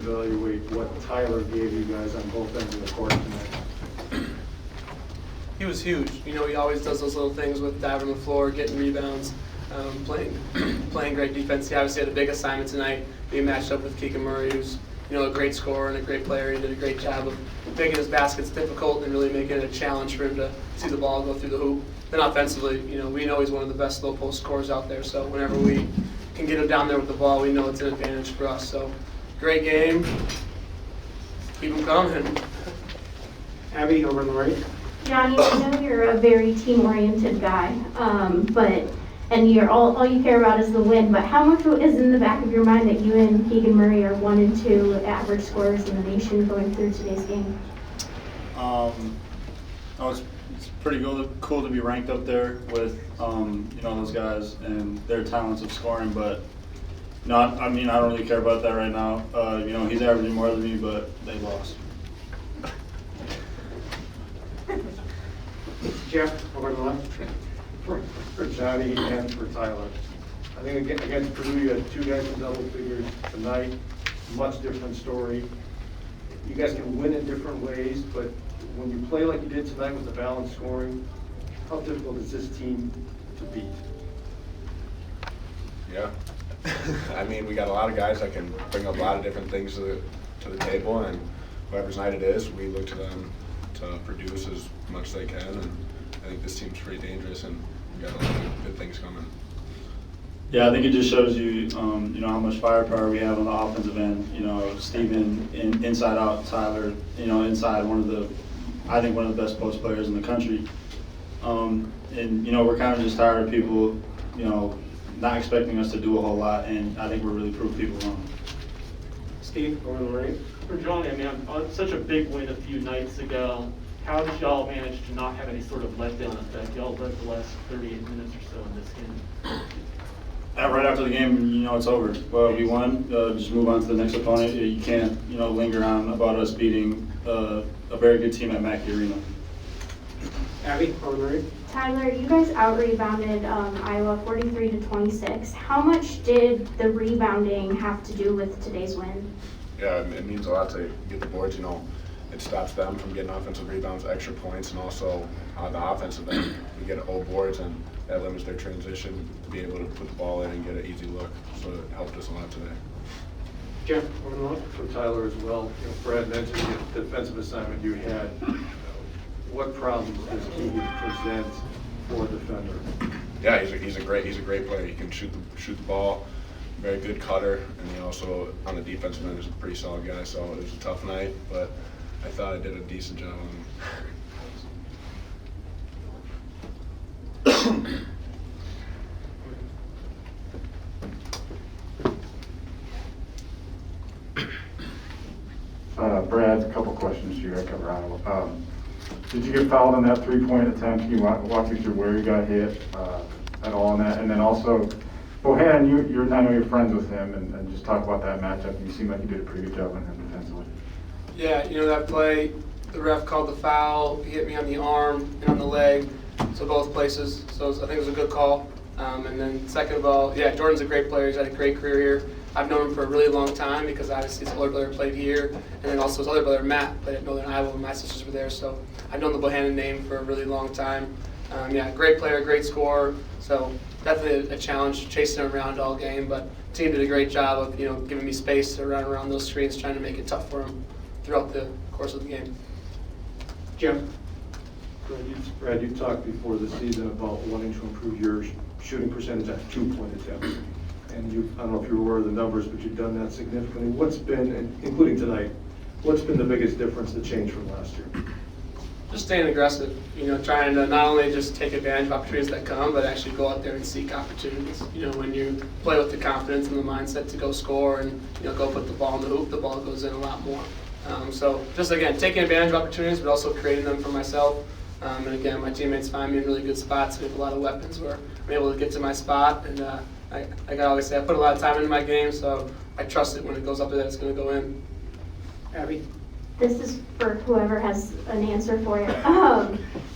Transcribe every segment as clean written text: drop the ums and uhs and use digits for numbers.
Evaluate what Tyler gave you guys on both ends of the court tonight. He was huge. He always does those little things with diving on the floor, getting rebounds, playing great defense. He obviously had a big assignment tonight, being matched up with Keegan Murray, who's a great scorer and a great player. He did a great job of making his baskets difficult and really making it a challenge for him to see the ball go through the hoop. Then offensively, we know he's one of the best low post scorers out there. So whenever we can get him down there with the ball, we know it's an advantage for us. So great game. Keep him coming. Abby, over on the right. Johnny, I know you're a very team-oriented guy, and you're all you care about is the win, but how much is in the back of your mind that you and Keegan Murray are 1 and 2 average scorers in the nation going through today's game? It's pretty cool to be ranked up there with those guys and their talents of scoring, but I don't really care about that right now. He's averaging more than me, but they lost. Jeff, over on the left. For Johnny and for Tyler. I think against Purdue, you had 2 guys in double figures tonight. Much different story. You guys can win in different ways, but when you play like you did tonight with the balanced scoring, how difficult is this team to beat? Yeah. We got a lot of guys that can bring a lot of different things to the table, and whoever's night it is, we look to them to produce as much as they can, and I think this team's pretty dangerous, and we got a lot of good things coming. Yeah, I think it just shows you, how much firepower we have on the offensive end. Steven inside out, Tyler, inside one of the best post players in the country. We're kind of just tired of people, not expecting us to do a whole lot, and I think we're really proving people wrong. Steve, over on the right. For Johnny, on such a big win a few nights ago, how did y'all manage to not have any sort of letdown effect? Y'all led the last 38 minutes or so in this game. Right after the game, it's over. Well, we won. Just move on to the next opponent. You can't, linger on about us beating a very good team at Mackey Arena. Abby, over on the right. Tyler, you guys out-rebounded Iowa 43-26. How much did the rebounding have to do with today's win? Yeah, it means a lot to get the boards. It stops them from getting offensive rebounds, extra points, and also on the offensive end, we get old boards, and that limits their transition to be able to put the ball in and get an easy look. So it helped us a lot today. Jeff, over on the left. For Tyler as well. Brad mentioned the defensive assignment you had. What problems does Keegan present for a defender? Yeah, he's a great player. He can shoot the ball, very good cutter, and he also on the defensive end is a pretty solid guy. So it was a tough night, but I thought I did a decent job on him. Brad, a couple questions here. I cover Iowa. Did you get fouled on that 3-point attempt? Can you walk me through where you got hit at all on that? And then also, Bohan, I know you're friends with him, and just talk about that matchup. You seem like you did a pretty good job on him defensively. Yeah, that play, the ref called the foul. He hit me on the arm and on the leg, so both places. So I think it was a good call. And then second of all, yeah, Jordan's a great player. He's had a great career here. I've known him for a really long time because obviously his older brother played here, and then also his other brother, Matt, played at Northern Iowa when my sisters were there. So I've known the Bohannon name for a really long time. Great player, great scorer. So definitely a challenge chasing him around all game, but the team did a great job of giving me space to run around those screens, trying to make it tough for him throughout the course of the game. Jeff, Brad, you talked before the season about wanting to improve your shooting percentage at 2-point attempts. And I don't know if you're aware of the numbers, but you've done that significantly. What's been, including tonight, what's been the biggest difference, the change from last year? Just staying aggressive, trying to not only just take advantage of opportunities that come, but actually go out there and seek opportunities. When you play with the confidence and the mindset to go score and go put the ball in the hoop, the ball goes in a lot more. So just again, taking advantage of opportunities, but also creating them for myself. And again, my teammates find me in really good spots. We have a lot of weapons where I'm able to get to my spot, and I always say I put a lot of time into my game, so I trust it when it goes up there that it's going to go in. Abby? This is for whoever has an answer for you.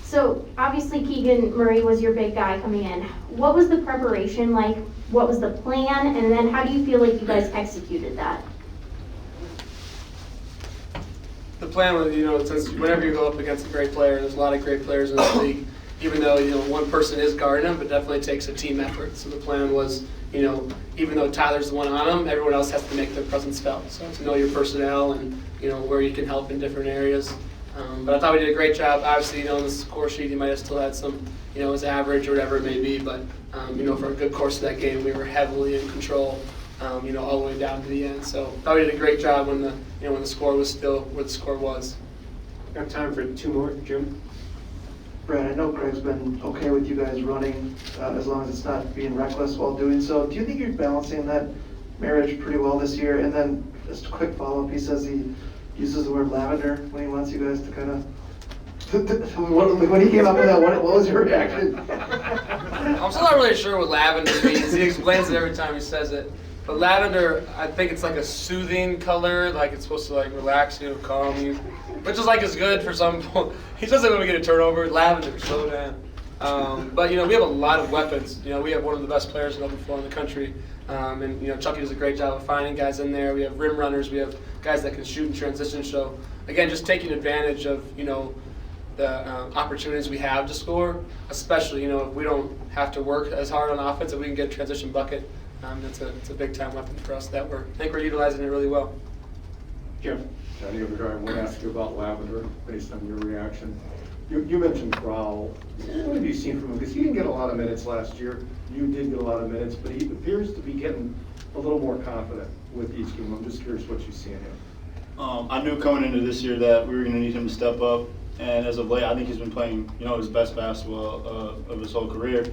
So obviously Keegan Murray was your big guy coming in. What was the preparation like? What was the plan? And then how do you feel like you guys executed that? plan was, since whenever you go up against a great player, there's a lot of great players in this league, even though, one person is guarding them, but definitely takes a team effort. So the plan was, even though Tyler's the one on them, everyone else has to make their presence felt. So to know your personnel and, where you can help in different areas. But I thought we did a great job. Obviously, on the score sheet, he might have still had some, his average or whatever it may be. But, for a good course of that game, we were heavily in control, all the way down to the end. So I thought we did a great job when the score was still where the score was. Got time for two more, Jim? Brad, I know Craig's been okay with you guys running as long as it's not being reckless while doing so. Do you think you're balancing that marriage pretty well this year? And then just a quick follow-up, he says he uses the word lavender when he wants you guys to kind of, when he came up with that, what was your reaction? I'm still not really sure what lavender means. He explains it every time he says it. But lavender, I think it's like a soothing color, like it's supposed to like relax you, calm you, which is like is good for some people. He says it when we get a turnover. Lavender, slow down. But we have a lot of weapons. We have one of the best players in open floor in the country, and Chucky does a great job of finding guys in there. We have rim runners. We have guys that can shoot in transition. So again, just taking advantage of the opportunities we have to score, especially if we don't have to work as hard on offense, if we can get a transition bucket. It's a big time weapon for us that I think we're utilizing it really well. Jim? Johnny Overdrive, I want to ask you about Lavender based on your reaction. You mentioned Wahl. What have you seen from him? Because he didn't get a lot of minutes last year. You did get a lot of minutes, but he appears to be getting a little more confident with each game. I'm just curious what you see in him. I knew coming into this year that we were going to need him to step up, and as of late, I think he's been playing, his best basketball of his whole career.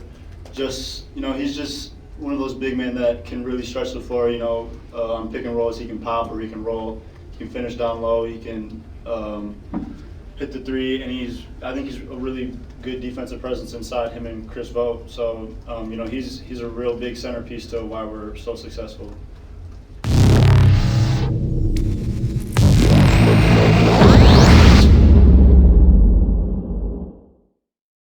He's just one of those big men that can really stretch the floor. On pick and rolls, he can pop or he can roll. He can finish down low. He can hit the three, and I think he's a really good defensive presence inside him and Chris Vogt. So, he's a real big centerpiece to why we're so successful